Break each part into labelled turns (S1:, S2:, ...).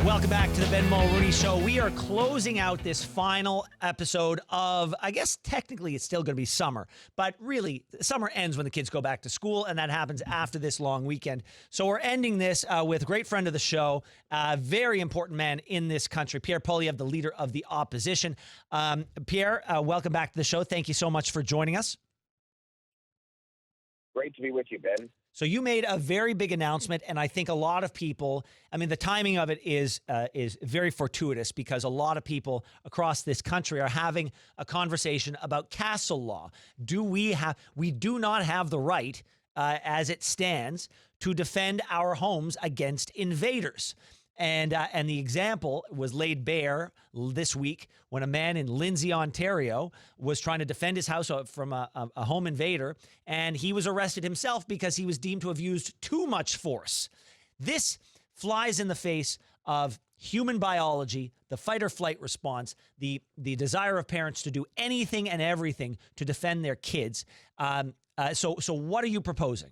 S1: Welcome back to the Ben Mulroney Show. We are closing out this final episode of, I guess technically it's still going to be summer, but really summer ends when the kids go back to school, and that happens after this long weekend. So we're ending this with a great friend of the show, a very important man in this country, Pierre Poilievre, the leader of the opposition. Pierre, welcome back to the show. Thank you so much for joining us.
S2: Great to be with you, Ben.
S1: So you made a very big announcement, and I think a lot of people, I mean, the timing of it is very fortuitous because a lot of people across this country are having a conversation about castle law. We do not have the right, as it stands, to defend our homes against invaders. And the example was laid bare this week when a man in Lindsay, Ontario, was trying to defend his house from a home invader, and he was arrested himself because he was deemed to have used too much force. This flies in the face of human biology, the fight or flight response, the desire of parents to do anything and everything to defend their kids. So what are you proposing?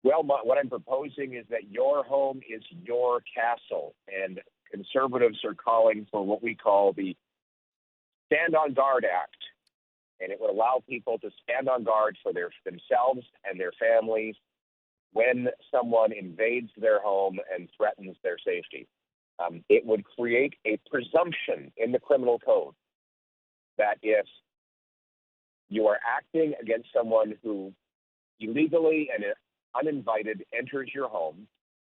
S2: Well, what I'm proposing is that your home is your castle, and conservatives are calling for what we call the Stand on Guard Act, and it would allow people to stand on guard for themselves and their families when someone invades their home and threatens their safety. It would create a presumption in the criminal code that if you are acting against someone who illegally and uninvited enters your home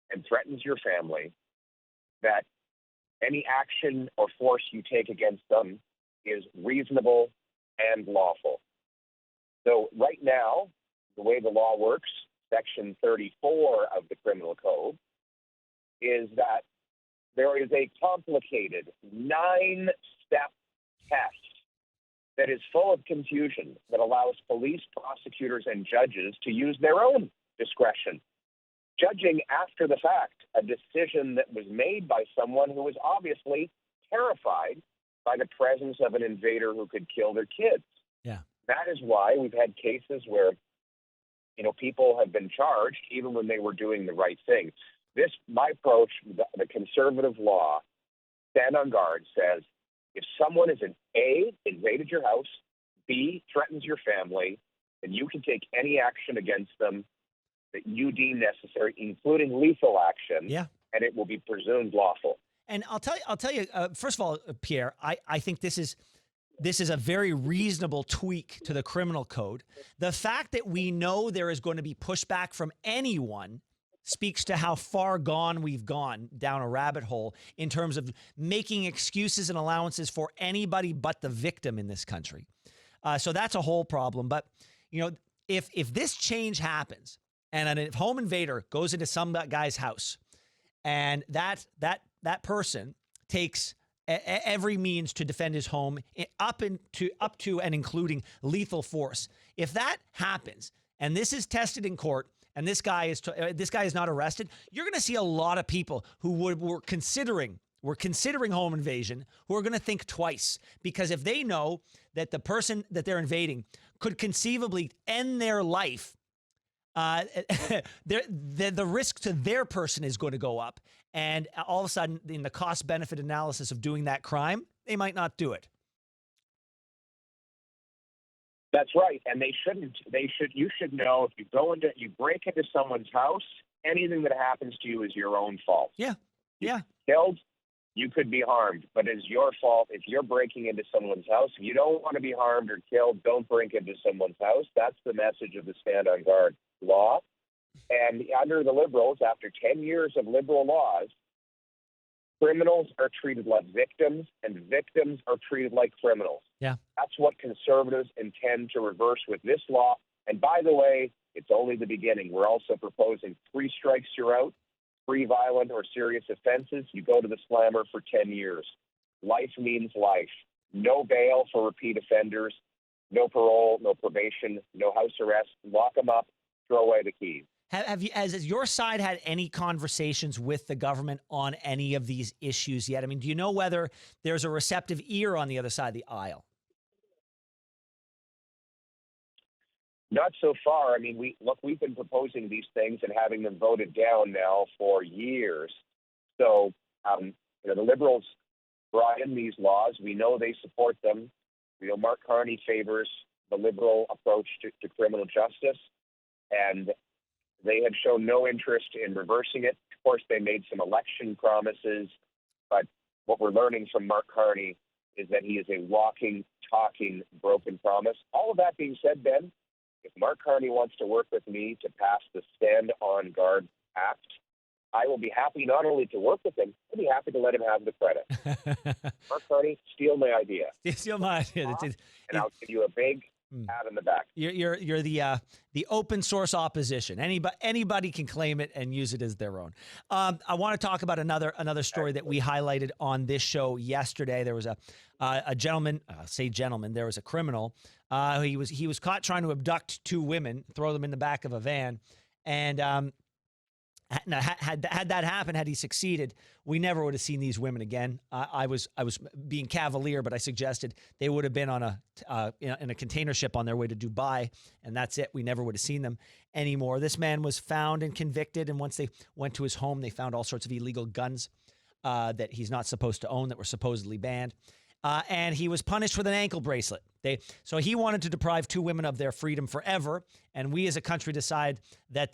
S2: and threatens your family, that any action or force you take against them is reasonable and lawful. So right now, the way the law works, Section 34 of the Criminal Code, is that there is a complicated 9-step test that is full of confusion that allows police, prosecutors, and judges to use their own discretion, judging after the fact a decision that was made by someone who was obviously terrified by the presence of an invader who could kill their kids.
S1: Yeah.
S2: That is why we've had cases where, people have been charged even when they were doing the right thing. My approach, the conservative law, Stand on Guard, says if someone is invaded your house, B, threatens your family, then you can take any action against them that you deem necessary, including lethal action, and it will be presumed lawful.
S1: And I'll tell you, first of all, Pierre, I think this is a very reasonable tweak to the criminal code. The fact that we know there is going to be pushback from anyone speaks to how far gone we've gone down a rabbit hole in terms of making excuses and allowances for anybody but the victim in this country. So that's a whole problem. But, if this change happens, and a home invader goes into some guy's house, and that person takes every means to defend his home up to and including lethal force. If that happens, and this is tested in court, and this guy is not arrested, you're going to see a lot of people who were considering home invasion who are going to think twice, because if they know that the person that they're invading could conceivably end their life, the risk to their person is going to go up. And all of a sudden, in the cost-benefit analysis of doing that crime, they might not do it.
S2: That's right. And they shouldn't. You should know if you break into someone's house, anything that happens to you is your own fault.
S1: Yeah. Yeah.
S2: Killed, you could be harmed, but it's your fault if you're breaking into someone's house. If you don't want to be harmed or killed, don't break into someone's house. That's the message of the Stand on Guard law. And under the Liberals, after 10 years of Liberal laws, criminals are treated like victims, and victims are treated like criminals.
S1: Yeah.
S2: That's what conservatives intend to reverse with this law. And by the way, it's only the beginning. We're also proposing 3 strikes, you're out. 3 violent or serious offenses, you go to the slammer for 10 years. Life means life. No bail for repeat offenders, no parole, no probation, no house arrest. Lock them up, throw away the keys.
S1: Has your side had any conversations with the government on any of these issues yet? I mean, do you know whether there's a receptive ear on the other side of the aisle?
S2: Not so far. I mean, we've been proposing these things and having them voted down now for years. So, the Liberals brought in these laws. We know they support them. We know Mark Carney favors the Liberal approach to criminal justice, and they had shown no interest in reversing it. Of course, they made some election promises, but what we're learning from Mark Carney is that he is a walking, talking, broken promise. All of that being said, Ben, if Mark Carney wants to work with me to pass the Stand on Guard Act, I will be happy not only to work with him, I'll be happy to let him have the credit. Mark Carney, steal my idea.
S1: Steal my idea.
S2: And I'll give you a big pat on the back.
S1: You're the open source opposition. Anybody can claim it and use it as their own. I want to talk about another story that we highlighted on this show yesterday. There was a gentleman, there was a criminal. He was caught trying to abduct two women, throw them in the back of a van, and had that happened, had he succeeded, we never would have seen these women again. I was being cavalier, but I suggested they would have been on in a container ship on their way to Dubai, and that's it. We never would have seen them anymore. This man was found and convicted, and once they went to his home, they found all sorts of illegal guns that he's not supposed to own that were supposedly banned. And he was punished with an ankle bracelet. So he wanted to deprive two women of their freedom forever, and we as a country decide that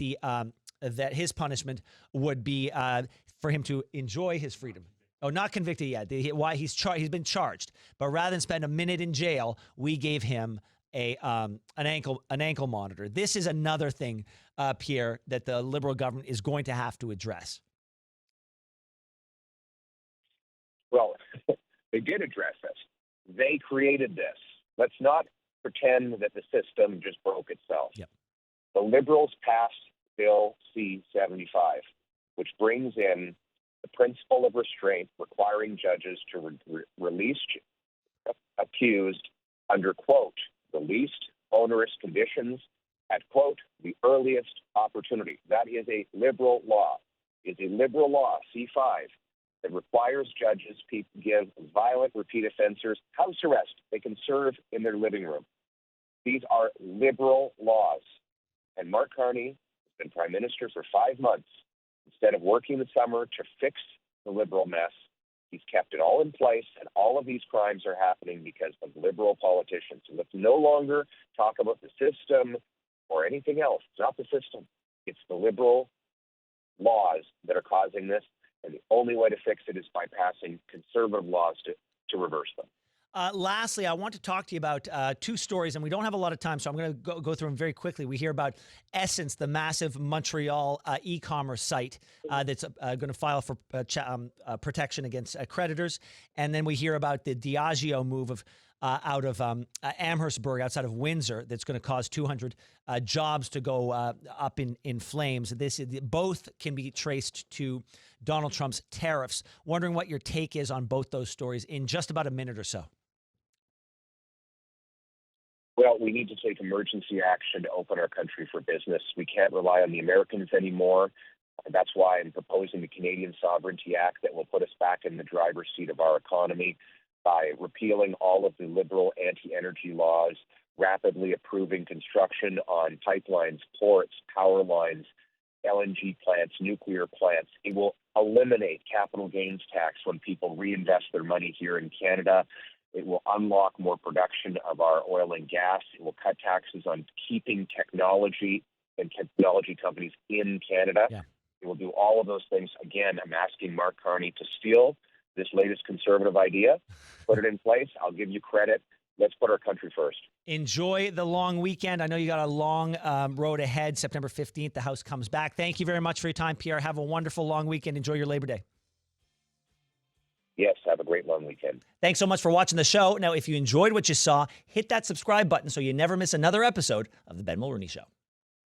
S1: that his punishment would be for him to enjoy his freedom. Oh, not convicted yet. Why he's been charged, but rather than spend a minute in jail, we gave him an ankle monitor. This is another thing, Pierre, that the Liberal government is going to have to address.
S2: Well, they did address this. They created this. Let's not pretend that the system just broke itself.
S1: Yep.
S2: The Liberals passed Bill C-75, which brings in the principle of restraint requiring judges to release accused under, quote, the least onerous conditions at, quote, the earliest opportunity. That is a Liberal law. It's a Liberal law, C-5, that requires judges to give violent repeat offenders house arrest. They can serve in their living room. These are Liberal laws. And Mark Carney been Prime Minister for 5 months. Instead of working the summer to fix the Liberal mess, he's kept it all in place, and all of these crimes are happening because of Liberal politicians. So let's no longer talk about the system or anything else. It's not the system. It's the Liberal laws that are causing this, and the only way to fix it is by passing Conservative laws to reverse them.
S1: Lastly, I want to talk to you about two stories, and we don't have a lot of time, so I'm going to go through them very quickly. We hear about Essence, the massive Montreal e-commerce site that's going to file for protection against creditors. And then we hear about the Diageo move out of Amherstburg, outside of Windsor, that's going to cause 200 jobs to go up in flames. Both can be traced to Donald Trump's tariffs. Wondering what your take is on both those stories in just about a minute or so.
S2: Well, we need to take emergency action to open our country for business. We can't rely on the Americans anymore. That's why I'm proposing the Canadian Sovereignty Act that will put us back in the driver's seat of our economy by repealing all of the Liberal anti-energy laws, rapidly approving construction on pipelines, ports, power lines, LNG plants, nuclear plants. It will eliminate capital gains tax when people reinvest their money here in Canada. It will unlock more production of our oil and gas. It will cut taxes on keeping technology and technology companies in Canada.
S1: Yeah.
S2: It will do all of those things. Again, I'm asking Mark Carney to steal this latest Conservative idea, put it in place. I'll give you credit. Let's put our country first.
S1: Enjoy the long weekend. I know you got a long road ahead. September 15th, the House comes back. Thank you very much for your time, Pierre. Have a wonderful long weekend. Enjoy your Labor Day.
S2: Yes, have a great long weekend.
S1: Thanks so much for watching the show. Now, if you enjoyed what you saw, hit that subscribe button so you never miss another episode of The Ben Mulroney Show.